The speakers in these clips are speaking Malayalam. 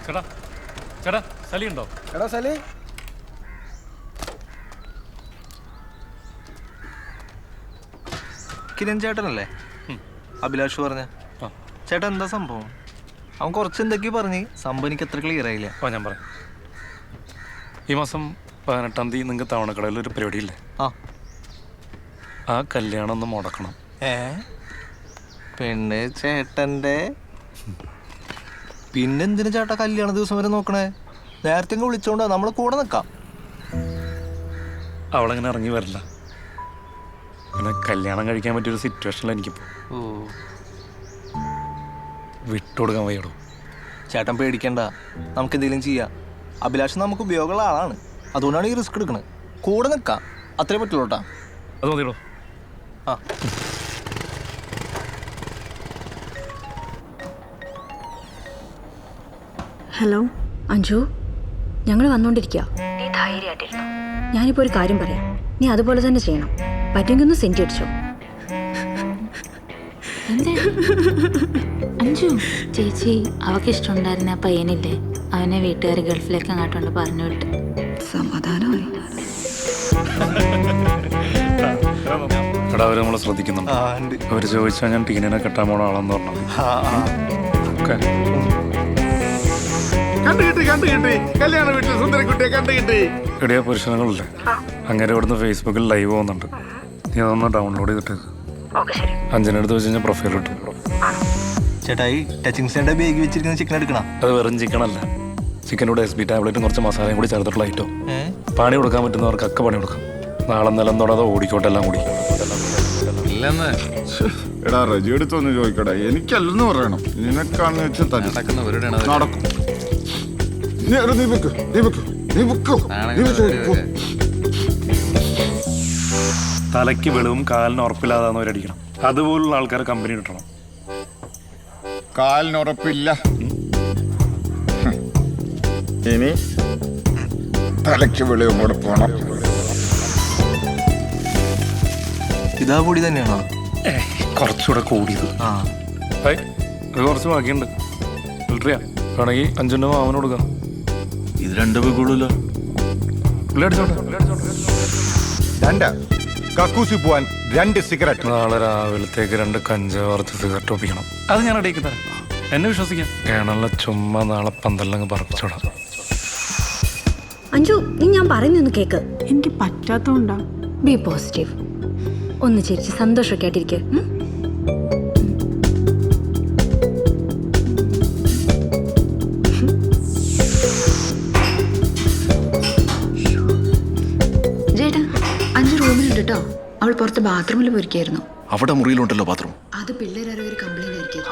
ചേട്ടാ ചേട്ടാ സലി ഉണ്ടോ? എടാ സലി, കിരൺ ചേട്ടനല്ലേ അഭിലാഷ് പറഞ്ഞ ചേട്ടാ? എന്താ സംഭവം? അവൻ കുറച്ച് എന്തൊക്കെയോ പറഞ്ഞ് സംഭവം എനിക്ക് അത്ര ക്ലിയർ ആയില്ല. ഞാൻ പറയാം. ഈ മാസം 18-ാം തീയതി നിങ്ങൾക്ക് തവണക്കടയിൽ ഒരു പരിപാടിയില്ലേ? ആ കല്യാണം ഒന്ന് മുടക്കണം. പിന്നെ ചേട്ടൻ്റെ പിന്നെന്തിനാ ചേട്ടാ കല്യാണ ദിവസം വരെ നോക്കണേ? നേരത്തെ വിളിച്ചോണ്ടാ നമ്മള് കൂടെ നിൽക്കാം. അവളങ്ങനെ ഇറങ്ങി വരില്ല. പിന്നെ കല്യാണം കഴിക്കാൻ പറ്റിയൊരു സിറ്റുവേഷനിൽ എനിക്കിപ്പോ വിട്ടുകൊടുക്കാൻ വയ്യടോ. ചേട്ടൻ പേടിക്കണ്ട, നമുക്ക് എന്തെങ്കിലും ചെയ്യാം. അഭിലാഷ് നമുക്ക് ഉപയോഗമുള്ള ആളാണ്, അതുകൊണ്ടാണ് ഈ റിസ്ക് എടുക്കണത്. കൂടെ നിൽക്കാം, അത്രേ പറ്റുള്ളൂ കേട്ടാ. അത് മതിയോ? ഹലോ അഞ്ജു, ഞങ്ങൾ വന്നുകൊണ്ടിരിക്കുക. നീ ധൈര്യമായിട്ടിരുന്നു. ഞാനിപ്പോൾ ഒരു കാര്യം പറയാം, നീ അതുപോലെ തന്നെ ചെയ്യണം. പറ്റുമെങ്കിൽ ഒന്ന് സെൻറ്റ് അടിച്ചോ. അഞ്ജു ചേച്ചി, അവൾക്ക് ഇഷ്ടമുണ്ടായിരുന്ന ആ പയ്യനില്ലേ, അവനെ വീട്ടുകാർ ഗൾഫിലേക്ക് അങ്ങോട്ടുണ്ട് പറഞ്ഞു വിട്ട്. സമാധാനമായി. എടാ, അവര് നമ്മളെ ശ്രദ്ധിക്കുന്നുണ്ട്. അവര് ചോദിച്ചാൽ ഞാൻ ടീനിനെ കെട്ടാൻ പോണ ആളെന്ന് പറഞ്ഞു. എടിയാ പുരുഷനങ്ങളില്ലേ, അങ്ങനെ ഇവിടുന്ന് ഫേസ്ബുക്കിൽ ലൈവ് പോകുന്നുണ്ട്. നീ അതൊന്ന് ഡൗൺലോഡ് ചെയ്തിട്ട് അഞ്ചിനടുത്ത് വെച്ച് കഴിഞ്ഞാൽ പ്രൊഫൈൽ ഇട്ടു. ചേട്ടായി ടച്ചിങ് സ്റ്റൈൻ്റെ ബേഗ് വെച്ചിരിക്കുന്ന ചിക്കൻ എടുക്കണം. അത് വെറും ചിക്കനല്ല, ചിക്കനോട് SB ടാബ്ലറ്റും കുറച്ച് മസാലയും കൂടി ചേർത്തിട്ടുള്ള ഐറ്റം. പണി കൊടുക്കാൻ പറ്റുന്നവർക്ക് ഒക്കെ പണി കൊടുക്കാം. നാളെ നിലം തൊടാതെ ഓടിക്കോട്ടെ എല്ലാം കൂടി. എടാ റജി എടുത്തൊന്ന് ചോദിക്കടാ, എനിക്കല്ലെന്ന് പറയണം. നിനക്കാണെന്ന് വെച്ചാൽ നടക്കും. തലയ്ക്ക് വെളിവും കാലിന് ഉറപ്പില്ലാതാന്നവരടിക്കണം. അതുപോലുള്ള ആൾക്കാരെ കമ്പനി കിട്ടണം. കാലിന് ഉറപ്പില്ല, ഇനി തലയ്ക്ക് വെളിവും കൂടെ പോണം. ഇതാ കൂടി തന്നെയാണോ? കുറച്ചുകൂടെ കൂടിയത്. അത് കുറച്ച് ബാക്കിയുണ്ട്. ഫിൽട്ടറിയാ വേണമെങ്കിൽ 5 മാവന് കൊടുക്കാം. ഇത് 2 പേക്കുള്ളൂല്ലോ. പുള്ളി അടിച്ചോട്ടെ. കക്കൂസി പോവാൻ 2 സിഗരറ്റ്. നാളെ രാവിലത്തേക്ക് 2 കഞ്ചാവ് വറുത്ത് സിഗരറ്റ് ഒപ്പിക്കണം. അത് ഞാൻ ഇടയ്ക്ക് തരാം, എന്നെ വിശ്വസിക്കാം. കേണല്ല ചുമ്മാ നാളെ പന്തലങ്ങ് പറപ്പിച്ചോടാം. അഞ്ജു, നീ ഞാൻ പറയുന്നൊന്ന് കേക്ക്. എനിക്ക് പറ്റാത്തോണ്ടാ. B positive. ഒന്ന് ചിരിച്ച് സന്തോഷമൊക്കെ ആയിട്ടിരിക്കുക. ചേട്ടാ, അഞ്ച് റൂമിലുണ്ട് കേട്ടോ. അവൾ പുറത്ത് ബാത്റൂമിൽ പോയിരിക്കായിരുന്നു. അവിടെ മുറിയിലുണ്ടല്ലോ ബാത്റൂം. അത് പിള്ളേരാരോ ഒരു കംപ്ലൈന്റ് ആയിരിക്കും.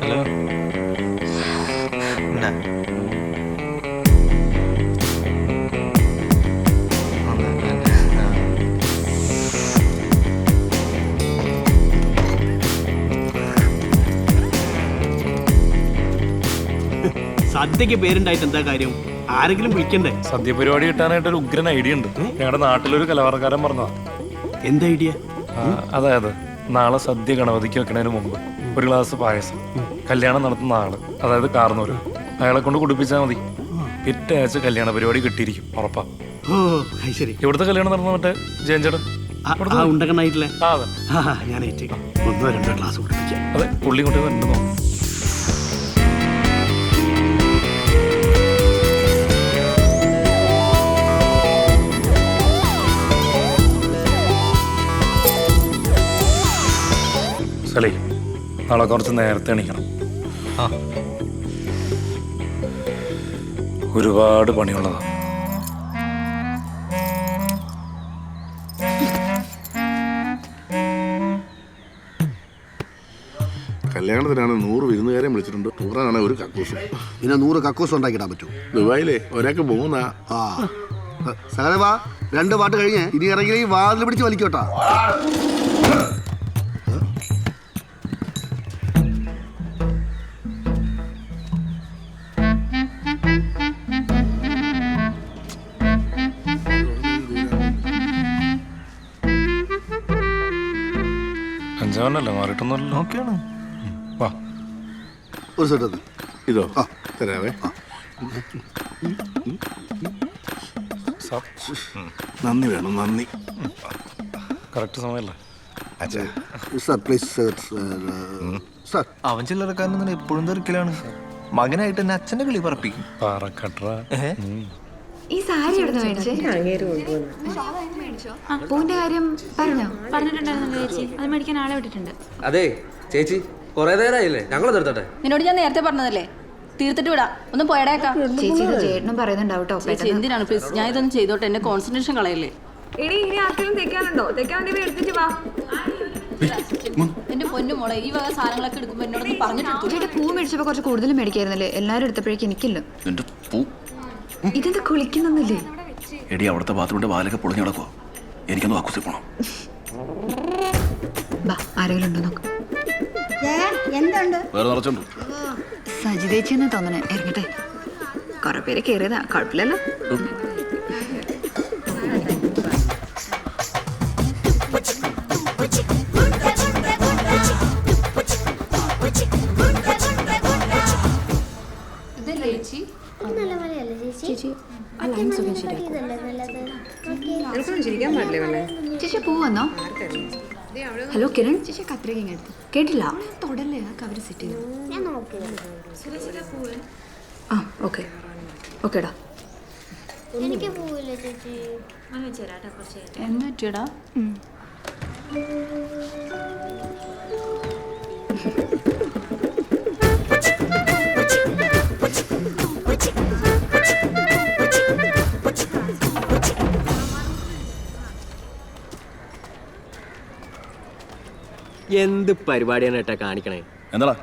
ഹലോ, സദ്യക്ക് പേരുണ്ടായിട്ട് എന്താ കാര്യം? ആരെങ്കിലും വിളിക്കണ്ടേ? സദ്യ പരിപാടി കിട്ടാനായിട്ടൊരു ഉഗ്രൻ ഐഡിയ ഉണ്ട്. ഞങ്ങളുടെ നാട്ടിലൊരു കലാകാരൻ പറഞ്ഞതാ. എന്താ ഐഡിയ? അതായത് നാളെ സദ്യ ഗണപതിക്ക് വെക്കണതിന് മുമ്പ് ഒരു ഗ്ലാസ് പായസം കല്യാണം നടത്തുന്ന ആള്, അതായത് കാർന്നൂര്, അയാളെ കൊണ്ട് കുടിപ്പിച്ചാൽ മതി. പിറ്റേ ആഴ്ച കല്യാണ പരിപാടി കിട്ടിയിരിക്കും, ഉറപ്പാ. ഓ ശരി. ഇവിടുത്തെ കല്യാണം നടന്ന മറ്റേ ജയൻചേട്ടൻ ഉണ്ടകണ്ണായിട്ടില്ലേ? അതെ, ഞാൻ 1-2 ഗ്ലാസ് കുടിപ്പിക്കാം. അതെ, പുള്ളി കൊണ്ട് തന്നെ. സലി, നാളെ കുറച്ച് നേരത്തെ എണീക്കണം. ഒരുപാട് പണിയുള്ളതാണ്. കല്യാണത്തിനാണ് 100 വിരുന്നുകാരെ വിളിച്ചിട്ടുണ്ട്. 100 ഒരു കക്കൂസും. പിന്നെ 100 കക്കൂസ് ഉണ്ടാക്കിടാൻ പറ്റൂ. ദുബായിലെ ഒരാൾക്ക് 3. സഹദേവാ, 2 പാട്ട് കഴിഞ്ഞ് ഇനി ഇറങ്ങി വാതിൽ പിടിച്ച് വലിക്കോട്ടാ. അഞ്ചാവനല്ലേ, മാറിയിട്ടൊന്നുമല്ലോ. ഓക്കെയാണ്. വാ. ഒരു സെറ്റ് അത് ഇതോ ആ. തരാവേ സാർ നന്ദി വേണം നന്ദി. കറക്റ്റ് സമയമല്ലേ? അച്ഛാ സാർ പ്ലീസ് സാർ. അവൻ ചില്ലറക്കാരനൊന്നും എപ്പോഴും തെറിക്കലാണ്. മകനായിട്ട് എന്നെ അച്ഛൻ്റെ കിളി പറപ്പിക്കും. പാറക്കട്ര. ഈ സാരി എവിടുന്ന് മേടിച്ചേ? പൂവിന്റെ കാര്യം പറഞ്ഞോ? പറഞ്ഞിട്ടുണ്ടായിരുന്നല്ലോ ചേച്ചി, അത് മേടിക്കാൻ ആളെ വിട്ടിട്ടുണ്ട്. അതെ ചേച്ചി, കുറെ നേരമായില്ലേ, ഞങ്ങൾ നിർത്തട്ടെ. നിന്നോട് ഞാൻ നേരത്തെ പറഞ്ഞതല്ലേ, തീർത്തിട്ട് വിടാം. ഒന്ന് പോയടേക്കാം. ചേച്ചി ഇത് ചേട്ടനും പറയുന്നുണ്ടാവും കേട്ടോ. ചേച്ചി എന്തിനാണ് പ്ലീസ്, ഞാൻ ഇതൊന്നും ചെയ്തോട്ടെ, എന്റെ കോൺസെൻട്രേഷൻ കളയല്ലേ. ഇനി ആർക്കെങ്കിലും തെക്കാനുണ്ടോ? തെക്കാൻ വേണ്ടി എടുത്തിട്ട് വാ. എന്റെ പൊന്നു മോളെ, ഈ വക സാധനങ്ങളൊക്കെ എടുക്കുമ്പോ എന്നോടൊന്ന് പറഞ്ഞിട്ട് ചേട്ടാ പൂ മേടിച്ചപ്പോ കുറച്ച് കൂടുതൽ മേടിക്കായിരുന്നല്ലേ? എല്ലാരും എടുത്തപ്പോഴേക്കും എനിക്കില്ല. ഇതെന്താ കുളിക്കുന്നൊന്നുമില്ലേ? എടി അവിടുത്തെ ബാത്റൂമിന്റെ വാലൊക്കെ പൊളിഞ്ഞു കിടക്കുവോ? എനിക്കൊന്ന് വാക്കുസി പോണം. ബാ, ആരെങ്കിലും ഉണ്ടോ നോക്ക്. വേറെ നിറച്ചുണ്ട്. സജിതേച്ചെന്ന് തോന്നണേ. ഇറങ്ങട്ടെ, കുറെ പേര് കയറിയതാ, കുഴപ്പമില്ലല്ലോ. ചേച്ചി പൂ വന്നോ? ഹലോ കിരൺ, ചേച്ചി കത്രിക എടുത്തു. കേട്ടില്ല? തൊടല്ലേ, ആ കവർ സെറ്റ് ചെയ്തു. ആ ഓക്കെ ഓക്കേടാ. എന്ത് പറ്റിയടാ? എന്ത് പരിപാടിയാണ് ഏട്ടാ കാണിക്കണേ? എന്താ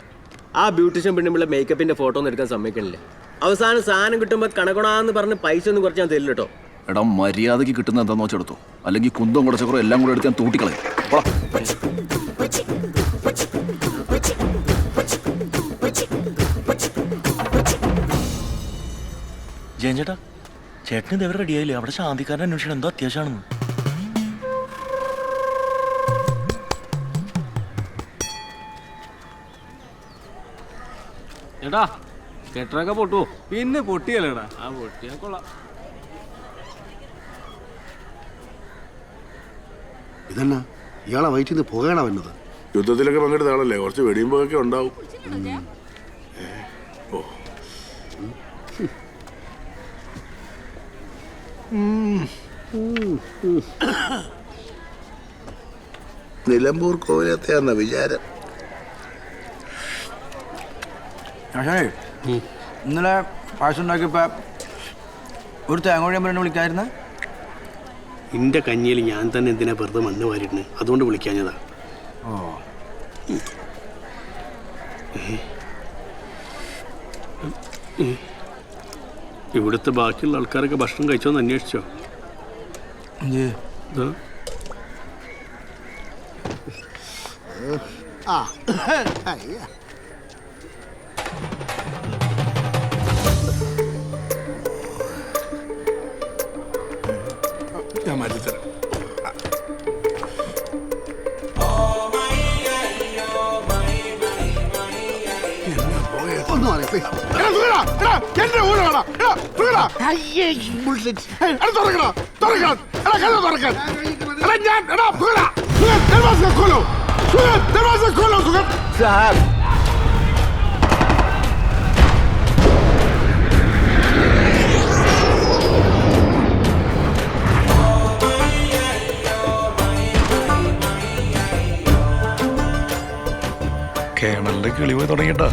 ആ ബ്യൂട്ടീഷ്യൻ പെണ്ണുമ്പിള്ള മേക്കപ്പിന്റെ ഫോട്ടോ ഒന്നും എടുക്കാൻ സമ്മതിക്കണില്ല. അവസാനം സാധനം കിട്ടുമ്പോ കണക്കണാന്ന് പറഞ്ഞ് പൈസ ഒന്നും കുറച്ച് ഞാൻ തരില്ല കേട്ടോ. എടാ മര്യാദക്ക് കിട്ടുന്ന എന്താന്ന് വെച്ചെടുത്തോ, അല്ലെങ്കിൽ കുന്തം കുടച്ചക്കുറോ എല്ലാം കൂടെ എടുത്ത് ഞാൻ തൂട്ടിക്കളയും. ജയൻ ചേട്ടാ, ചേട്ടന് ഇതെവിടെ റെഡിയായില്ലേ? അവിടെ ശാന്തിക്കാരൻ അന്വേഷണം എന്തോ അത്യാവശ്യമാണെന്ന്. ചേട്ടാ കെട്ടറൊക്കെ പൊട്ടുവോ? പിന്നെ പൊട്ടിയല്ലേടാ. ആ പൊട്ടിയാ കൊള്ളാം. ഇതെന്നാ ഇയാളെ വയറ്റിൽ നിന്ന് പുകയാണോ വന്നത്? യുദ്ധത്തിലൊക്കെ പങ്കെടുത്ത ആളല്ലേ, കുറച്ച് വെടിയുമ്പോഴൊക്കെ ഉണ്ടാവും. നിലമ്പൂർ കോവിലത്തെയാന്ന വിചാരം. ഇന്നലെ പായസം ഉണ്ടാക്കിയപ്പോ ഒരു തേങ്ങോഴി അമ്മ വിളിക്കായിരുന്ന. എന്റെ കഞ്ഞിയിൽ ഞാൻ തന്നെ എന്തിനാ വെറുതെ മണ്ണ് വാരിട്ടുണ്ട്, അതുകൊണ്ട് വിളിക്കാഞ്ഞതാ. ഇവിടുത്തെ ബാക്കിയുള്ള ആൾക്കാരൊക്കെ ഭക്ഷണം കഴിച്ചോന്ന് അന്വേഷിച്ചോ? ഞാൻ മാറ്റിത്തരാം. ഒന്ന് മാറി പ്ലീസ്. കേണലിന്റെ കിളി പോയി തുടങ്ങിട്ടാ.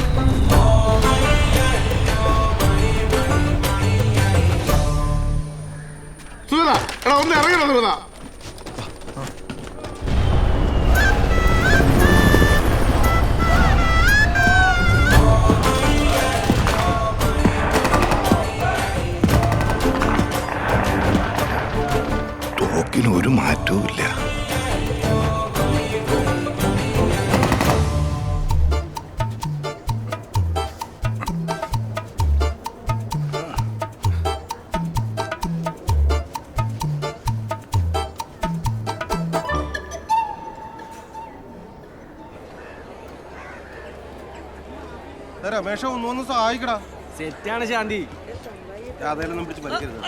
ഒന്ന് ഇറങ്ങണം സുഗത. തോക്കിന് ഒരു മാറ്റവും ഇല്ല. രമേശ ഒന്നും സഹായിക്കടാ. സെറ്റാണ് ശാന്തി. അതെല്ലാം പിടിച്ച് വലിക്കരുത്.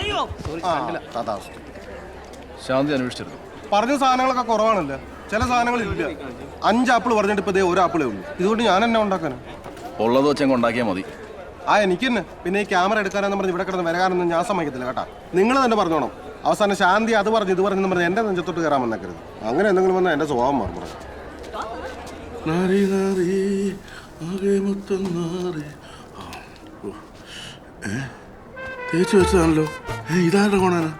ശാന്തി അന്വേഷിച്ചിരുന്നു. പറഞ്ഞ സാധനങ്ങളൊക്കെ കുറവാണല്ലോ, ചില സാധനങ്ങളില്ല. 5 ആപ്പിൾ പറഞ്ഞിട്ട് ഇപ്പൊ 1 ആപ്പിളേ ഉള്ളൂ. ഇതുകൊണ്ട് ഞാൻ എന്നെ ഉണ്ടാക്കാനാ? ഉള്ളത് വെച്ചങ്ങ് ഉണ്ടാക്കിയാൽ മതി. എനിക്ക് തന്നെ. പിന്നെ ഈ ക്യാമറ എടുക്കാനെന്ന് പറഞ്ഞ് ഇവിടെ കിടന്ന് വരാനൊന്നും ഞാൻ സമ്മതിക്കത്തില്ല കേട്ടാ. നിങ്ങൾ തന്നെ പറഞ്ഞോണം. അവസാനം ശാന്തി അത് പറഞ്ഞു ഇത് പറഞ്ഞെന്ന് പറഞ്ഞ് എന്റെ നെഞ്ചത്തോട്ട് കയറാൻ വന്നേക്കരുത്. അങ്ങനെ എന്തെങ്കിലും വന്നാൽ എന്റെ സ്വഭാവം മാറും. തേച്ച് വെച്ചതാണല്ലോ. ഇതാരുടെ കോണാണ്?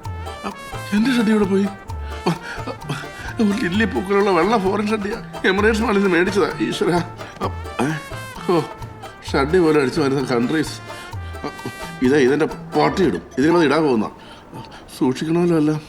എന്റെ ഷഡ്ഡി ഇവിടെ പോയി. ലില്ലി പൂക്കളുള്ള വെള്ള ഫോറിൻ ഷഡ്ഡിയാ. എമിറേറ്റ്സ് മാളിൽ നിന്ന് മേടിച്ചതാ. ഈശ്വര, ഷഡ്ഡി പോലെ അടിച്ചു വരുന്ന കൺട്രീസ്. ഇതെന്റെ പാർട്ടി ഇടും. ഇതിനത് ഇടാൻ പോകുന്ന സൂക്ഷിക്കണമല്ലോ എല്ലാം.